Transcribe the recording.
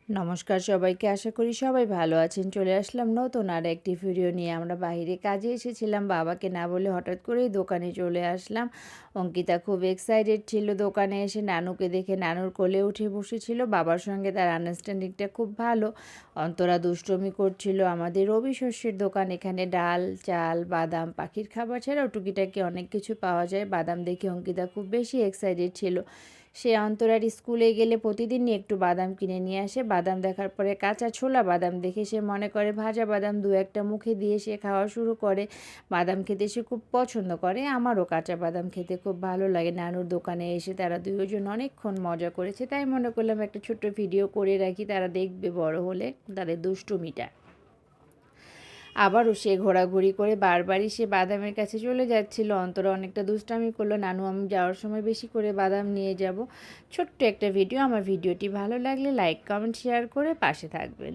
নমস্কার সবাইকে, আশা করি সবাই ভালো আছেন। চলে আসলাম নতুন আর একটি ভিডিও নিয়ে। আমরা বাইরে কাজে এসেছিলাম, বাবাকে না বলে হঠাৎ করেই দোকানে চলে আসলাম। অঙ্কিতা খুব এক্সাইটেড ছিল দোকানে এসে, নানুকে দেখে নানুর কোলে উঠে বসেছিল। বাবার সঙ্গে তার আন্ডারস্ট্যান্ডিংটা খুব ভালো। অন্তরা দুষ্টুমি করছিল। আমাদের রবি শস্যের দোকান, এখানে ডাল, চাল, বাদাম, পাখির খাবার ছাড়াও টুকিটাকি অনেক কিছু পাওয়া যায়। বাদাম দেখে অঙ্কিতা খুব বেশি এক্সাইটেড ছিল। সে অন্তরার স্কুলে গেলে প্রতিদিনই একটু বাদাম কিনে নিয়ে আসে। বাদাম দেখার পরে কাঁচা ছোলা বাদাম দেখে সে মনে করে ভাজা বাদাম দু একটা মুখে দিয়ে সে খাওয়া শুরু করে। বাদাম খেতে সে খুব পছন্দ করে। আমারও কাঁচা বাদাম খেতে খুব ভালো লাগে। নানুর দোকানে এসে তারা দুজন অনেকক্ষণ মজা করেছে, তাই মনে করলাম একটা ছোট্ট ভিডিও করে রাখি, তারা দেখবে বড় হলে তাদের দুষ্টুমিটা। আবারও সে ঘোরাঘুরি করে বারবারই সে বাদামের কাছে চলে যাচ্ছিল। অন্তরা অনেকটা দুষ্টামি করলো, নানু আমি যাওয়ার সময় বেশি করে বাদাম নিয়ে যাব। ছোট্ট একটা ভিডিও। আমার ভিডিওটি ভালো লাগলে লাইক, কমেন্ট, শেয়ার করে পাশে থাকবেন।